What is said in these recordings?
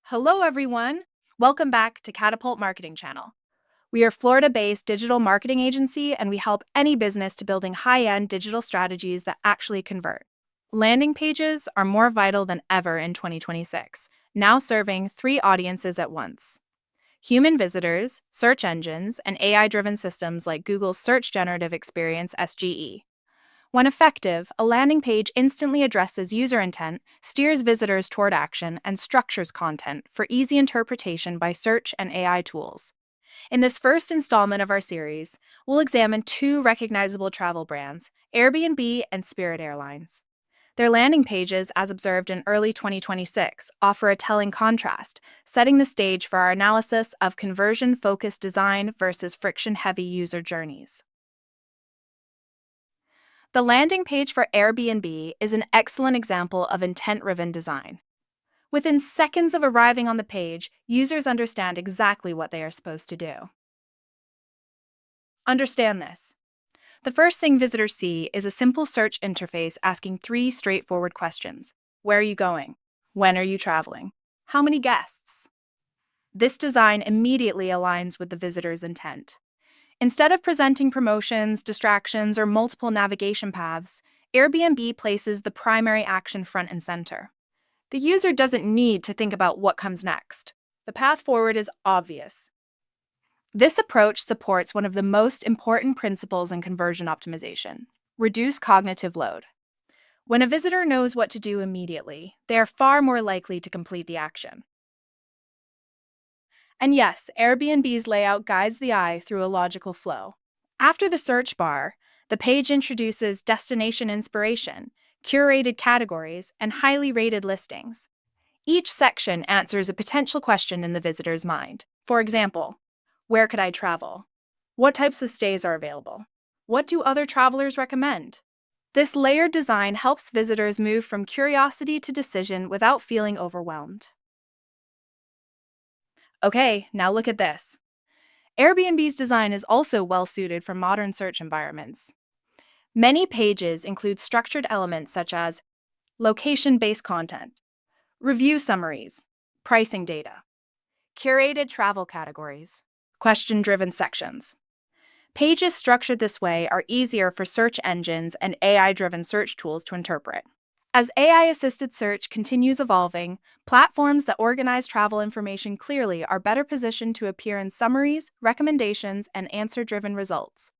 Hello, everyone. Welcome back to Katapult Marketing Channel. We are a Florida-based digital marketing agency, and we help any business to building high-end digital strategies that actually convert. Landing pages are more vital than ever in 2026, now serving three audiences at once: human visitors, search engines, and AI-driven systems like Google's Search Generative Experience SGE. When effective, a landing page instantly addresses user intent, steers visitors toward action, and structures content for easy interpretation by search and AI tools. In this first installment of our series, we'll examine two recognizable travel brands, Airbnb and Spirit Airlines. Their landing pages, as observed in early 2026, offer a telling contrast, setting the stage for our analysis of conversion-focused design versus friction-heavy user journeys. The landing page for Airbnb is an excellent example of intent-driven design. Within seconds of arriving on the page, users understand exactly what they are supposed to do. Understand this. The first thing visitors see is a simple search interface asking three straightforward questions. Where are you going? When are you traveling? How many guests? This design immediately aligns with the visitor's intent. Instead of presenting promotions, distractions, or multiple navigation paths, Airbnb places the primary action front and center. The user doesn't need to think about what comes next. The path forward is obvious. This approach supports one of the most important principles in conversion optimization: reduce cognitive load. When a visitor knows what to do immediately, they are far more likely to complete the action. And yes, Airbnb's layout guides the eye through a logical flow. After the search bar, the page introduces destination inspiration, curated categories, and highly rated listings. Each section answers a potential question in the visitor's mind. For example, where could I travel? What types of stays are available? What do other travelers recommend? This layered design helps visitors move from curiosity to decision without feeling overwhelmed. Okay, now look at this. Airbnb's design is also well-suited for modern search environments. Many pages include structured elements such as location-based content, review summaries, pricing data, curated travel categories, question-driven sections. Pages structured this way are easier for search engines and AI-driven search tools to interpret. As AI-assisted search continues evolving, platforms that organize travel information clearly are better positioned to appear in summaries, recommendations, and answer-driven results.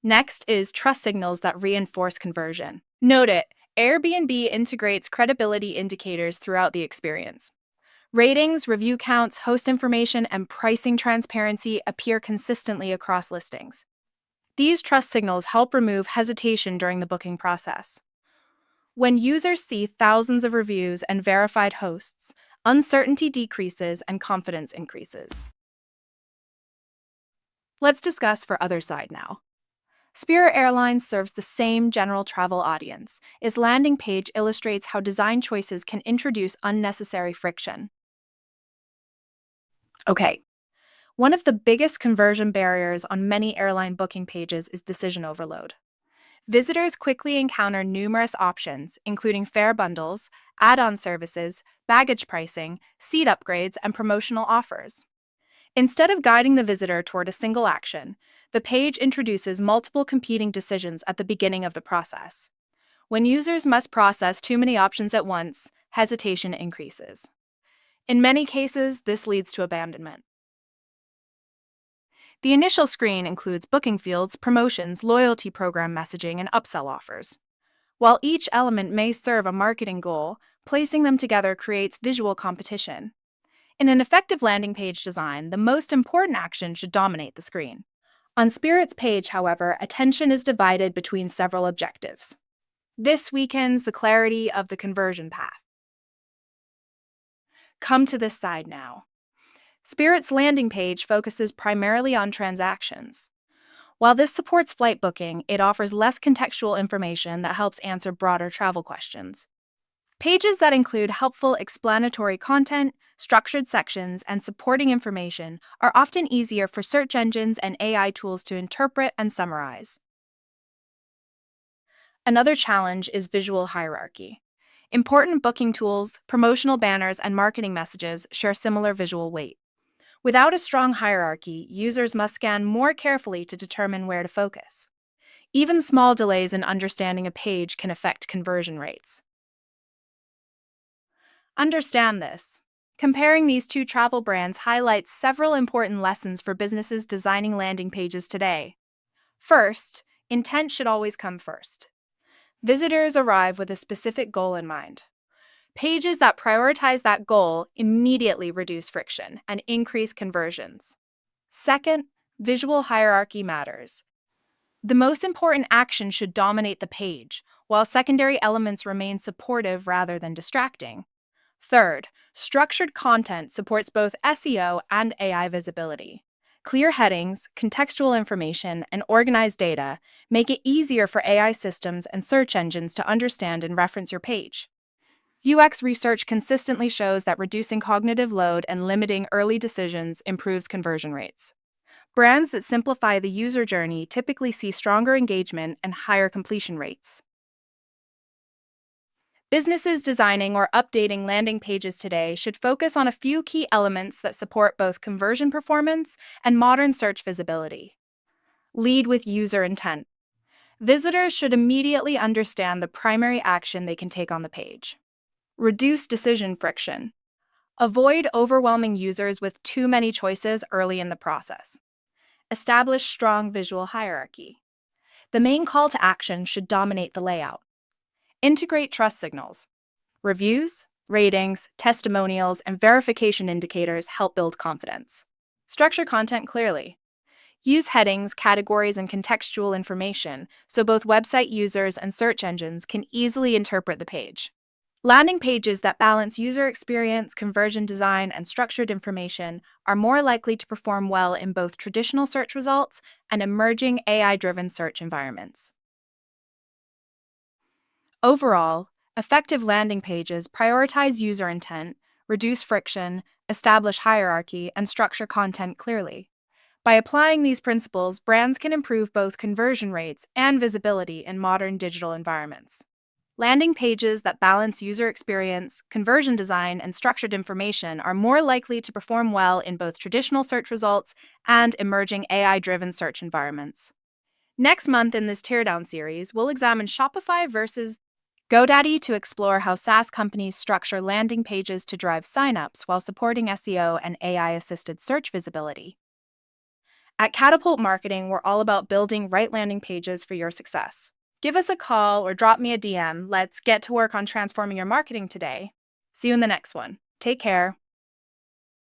Next is trust signals that reinforce conversion. Note it, Airbnb integrates credibility indicators throughout the experience. Ratings, review counts, host information, and pricing transparency appear consistently across listings. These trust signals help remove hesitation during the booking process. When users see thousands of reviews and verified hosts, uncertainty decreases and confidence increases. Let's discuss for other side now. Spirit Airlines serves the same general travel audience. Its landing page illustrates how design choices can introduce unnecessary friction. Okay. One of the biggest conversion barriers on many airline booking pages is decision overload. Visitors quickly encounter numerous options, including fare bundles, add-on services, baggage pricing, seat upgrades, and promotional offers. Instead of guiding the visitor toward a single action, the page introduces multiple competing decisions at the beginning of the process. When users must process too many options at once, hesitation increases. In many cases, this leads to abandonment. The initial screen includes booking fields, promotions, loyalty program messaging, and upsell offers. While each element may serve a marketing goal, placing them together creates visual competition. In an effective landing page design, the most important action should dominate the screen. On Spirit's page, however, attention is divided between several objectives. This weakens the clarity of the conversion path. Come to this side now. Spirit's landing page focuses primarily on transactions. While this supports flight booking, it offers less contextual information that helps answer broader travel questions. Pages that include helpful explanatory content, structured sections, and supporting information are often easier for search engines and AI tools to interpret and summarize. Another challenge is visual hierarchy. Important booking tools, promotional banners, and marketing messages share similar visual weight. Without a strong hierarchy, users must scan more carefully to determine where to focus. Even small delays in understanding a page can affect conversion rates. Understand this. Comparing these two travel brands highlights several important lessons for businesses designing landing pages today. First, intent should always come first. Visitors arrive with a specific goal in mind. Pages that prioritize that goal immediately reduce friction and increase conversions. Second, visual hierarchy matters. The most important action should dominate the page, while secondary elements remain supportive rather than distracting. Third, structured content supports both SEO and AI visibility. Clear headings, contextual information, and organized data make it easier for AI systems and search engines to understand and reference your page. UX research consistently shows that reducing cognitive load and limiting early decisions improves conversion rates. Brands that simplify the user journey typically see stronger engagement and higher completion rates. Businesses designing or updating landing pages today should focus on a few key elements that support both conversion performance and modern search visibility. Lead with user intent. Visitors should immediately understand the primary action they can take on the page. Reduce decision friction. Avoid overwhelming users with too many choices early in the process. Establish strong visual hierarchy. The main call to action should dominate the layout. Integrate trust signals. Reviews, ratings, testimonials, and verification indicators help build confidence. Structure content clearly. Use headings, categories, and contextual information so both website users and search engines can easily interpret the page. Landing pages that balance user experience, conversion design, and structured information are more likely to perform well in both traditional search results and emerging AI-driven search environments. Overall, effective landing pages prioritize user intent, reduce friction, establish hierarchy, and structure content clearly. By applying these principles, brands can improve both conversion rates and visibility in modern digital environments. Landing pages that balance user experience, conversion design, and structured information are more likely to perform well in both traditional search results and emerging AI-driven search environments. Next month in this Teardown series, we'll examine Shopify versus GoDaddy to explore how SaaS companies structure landing pages to drive signups while supporting SEO and AI-assisted search visibility. At Katapult Marketing, we're all about building right landing pages for your success. Give us a call or drop me a DM. Let's get to work on transforming your marketing today. See you in the next one. Take care.